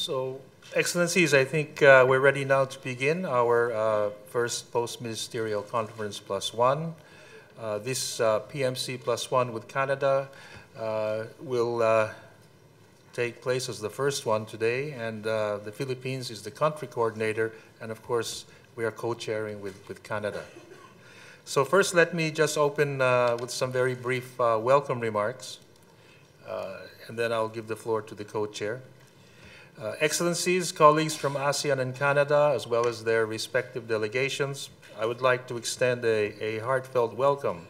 So, Excellencies, I think we're ready now to begin our first post-ministerial conference +1. This PMC +1 with Canada will take place as the first one today, and the Philippines is the country coordinator, and of course we are co-chairing with Canada. So first let me just open with some very brief welcome remarks, and then I'll give the floor to the co-chair. Excellencies, colleagues from ASEAN and Canada, as well as their respective delegations, I would like to extend a heartfelt welcome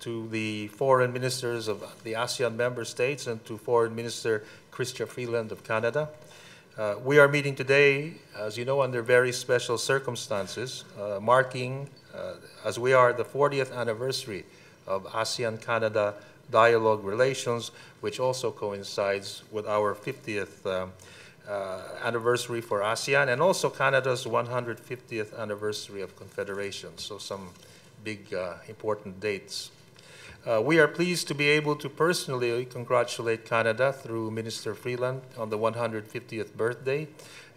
to the foreign ministers of the ASEAN member states and to Foreign Minister Chrystia Freeland of Canada. We are meeting today, as you know, under very special circumstances, marking, as we are, the 40th anniversary of ASEAN-Canada dialogue relations, which also coincides with our 50th anniversary for ASEAN, and also Canada's 150th anniversary of Confederation, so some big important dates. We are pleased to be able to personally congratulate Canada through Minister Freeland on the 150th birthday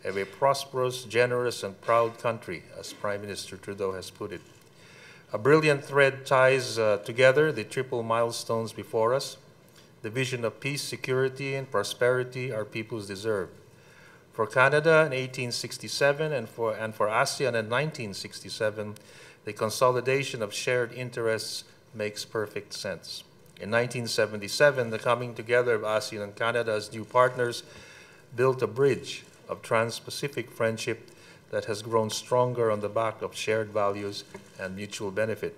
of a prosperous, generous, and proud country, as Prime Minister Trudeau has put it. A brilliant thread ties together the triple milestones before us, the vision of peace, security, and prosperity our peoples deserve. For Canada in 1867 and for ASEAN in 1967, the consolidation of shared interests makes perfect sense. In 1977, the coming together of ASEAN and Canada as new partners built a bridge of trans-Pacific friendship that has grown stronger on the back of shared values and mutual benefit.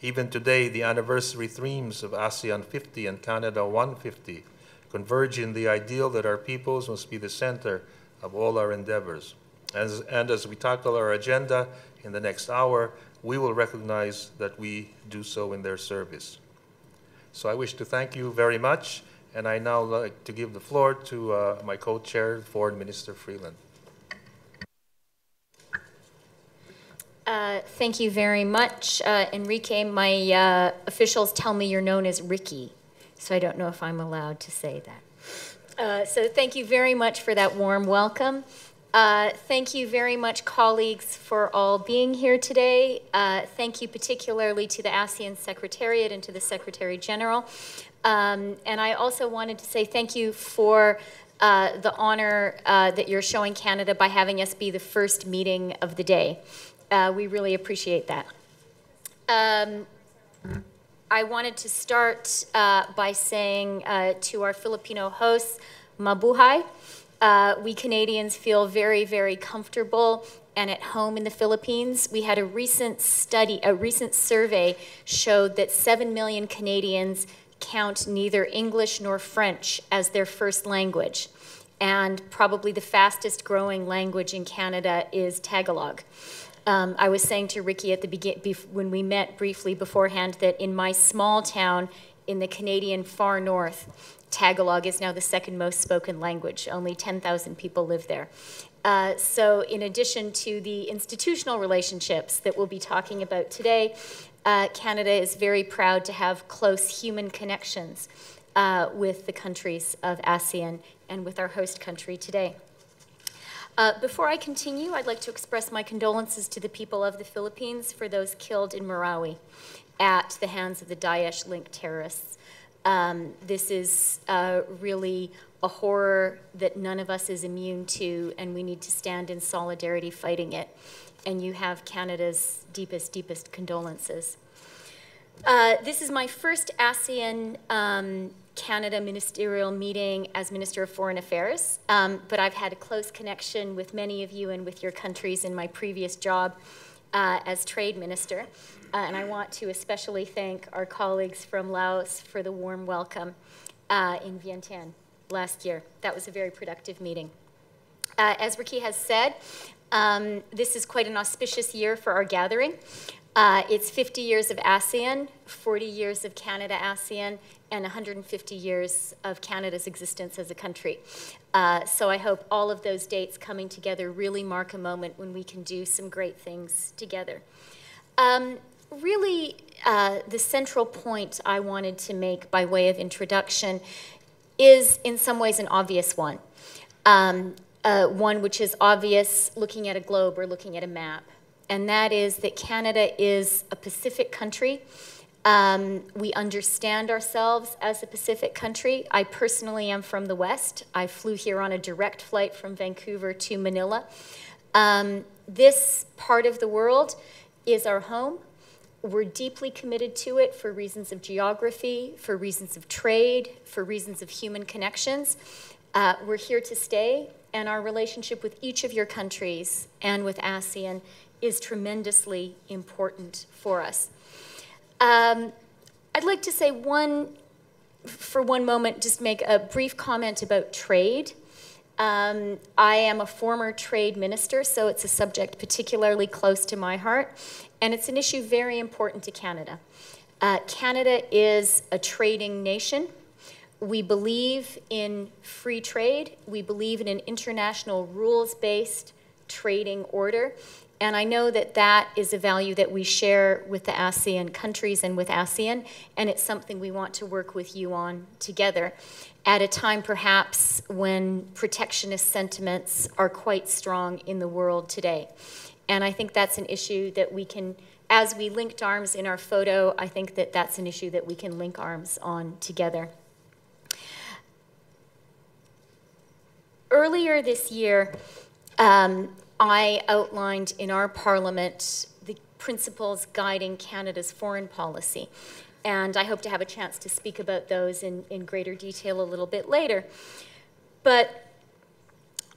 Even today, the anniversary themes of ASEAN 50 and Canada 150 converge in the ideal that our peoples must be the center of all our endeavors. And as we tackle our agenda in the next hour, we will recognize that we do so in their service. So I wish to thank you very much, and I now like to give the floor to my co-chair, Foreign Minister Freeland. Thank you very much, Enrique. My officials tell me you're known as Ricky, so I don't know if I'm allowed to say that. So thank you very much for that warm welcome. Thank you very much, colleagues, for all being here today. Thank you particularly to the ASEAN Secretariat and to the Secretary General. And I also wanted to say thank you for the honor that you're showing Canada by having us be the first meeting of the day. We really appreciate that. I wanted to start by saying to our Filipino hosts, mabuhay. We Canadians feel very, very comfortable and at home in the Philippines. We had a recent study, a recent survey showed that 7 million Canadians count neither English nor French as their first language. And probably the fastest growing language in Canada is Tagalog. I was saying to Ricky at the beginning, when we met briefly beforehand, that in my small town in the Canadian far north, Tagalog is now the second most spoken language. Only 10,000 people live there. So in addition to the institutional relationships that we'll be talking about today, Canada is very proud to have close human connections with the countries of ASEAN and with our host country today. Before I continue, I'd like to express my condolences to the people of the Philippines for those killed in Marawi at the hands of the Daesh-linked terrorists. This is really a horror that none of us is immune to, and we need to stand in solidarity fighting it. And you have Canada's deepest, deepest condolences. This is my first ASEAN Canada ministerial meeting as Minister of Foreign Affairs, but I've had a close connection with many of you and with your countries in my previous job as Trade Minister. And I want to especially thank our colleagues from Laos for the warm welcome in Vientiane last year. That was a very productive meeting. As Ricky has said, this is quite an auspicious year for our gathering. It's 50 years of ASEAN, 40 years of Canada-ASEAN, and 150 years of Canada's existence as a country. So I hope all of those dates coming together really mark a moment when we can do some great things together. Really, the central point I wanted to make by way of introduction is in some ways an obvious one. one which is obvious looking at a globe or looking at a map, and that is that Canada is a Pacific country. We understand ourselves as a Pacific country. I personally am from the West. I flew here on a direct flight from Vancouver to Manila. This part of the world is our home. We're deeply committed to it for reasons of geography, for reasons of trade, for reasons of human connections. We're here to stay, and our relationship with each of your countries and with ASEAN is tremendously important for us. I'd like to say for one moment, just make a brief comment about trade. I am a former trade minister, so it's a subject particularly close to my heart, and it's an issue very important to Canada. Canada is a trading nation. We believe in free trade. We believe in an international rules-based trading order. And I know that that is a value that we share with the ASEAN countries and with ASEAN, and it's something we want to work with you on together at a time perhaps when protectionist sentiments are quite strong in the world today. And I think that's an issue that we can, as we linked arms in our photo, I think that that's an issue that we can link arms on together. Earlier this year, I outlined in our Parliament the principles guiding Canada's foreign policy, and I hope to have a chance to speak about those in greater detail a little bit later. But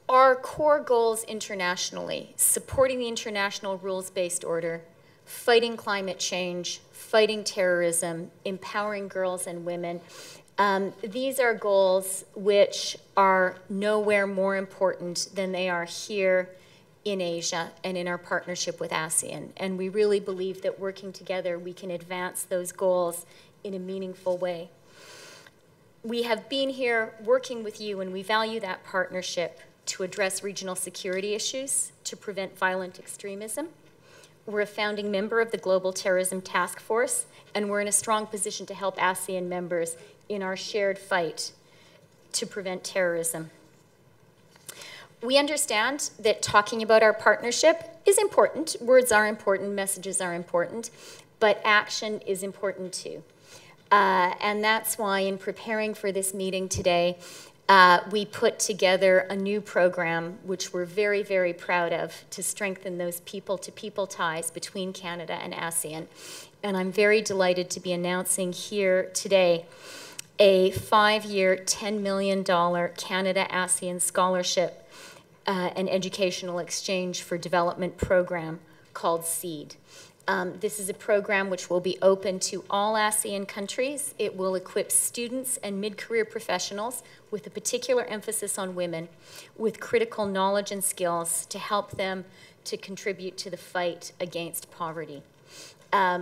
our core goals internationally, supporting the international rules-based order, fighting climate change, fighting terrorism, empowering girls and women, these are goals which are nowhere more important than they are here in Asia and in our partnership with ASEAN. And we really believe that working together, we can advance those goals in a meaningful way. We have been here working with you, and we value that partnership to address regional security issues, to prevent violent extremism. We're a founding member of the Global Terrorism Task Force, and we're in a strong position to help ASEAN members in our shared fight to prevent terrorism. We understand that talking about our partnership is important. Words are important, messages are important, but action is important too. And that's why in preparing for this meeting today, we put together a new program which we're very, very proud of to strengthen those people-to-people ties between Canada and ASEAN. And I'm very delighted to be announcing here today a 5-year, $10 million Canada-ASEAN scholarship an educational exchange for development program called SEED. This is a program which will be open to all ASEAN countries. It will equip students and mid-career professionals with a particular emphasis on women with critical knowledge and skills to help them to contribute to the fight against poverty.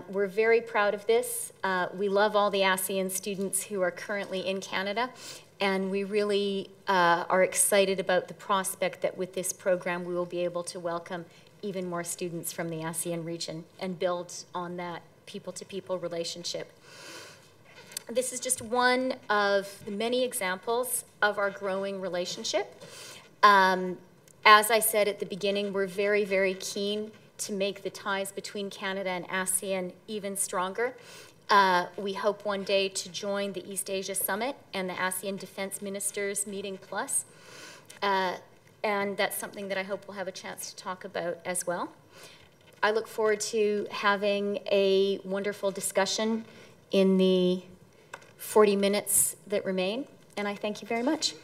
We're very proud of this. We love all the ASEAN students who are currently in Canada, and we really are excited about the prospect that with this program we will be able to welcome even more students from the ASEAN region and build on that people-to-people relationship. This is just one of the many examples of our growing relationship. As I said at the beginning, we're very, very keen to make the ties between Canada and ASEAN even stronger. We hope one day to join the East Asia Summit and the ASEAN Defense Ministers Meeting Plus. And that's something that I hope we'll have a chance to talk about as well. I look forward to having a wonderful discussion in the 40 minutes that remain, and I thank you very much.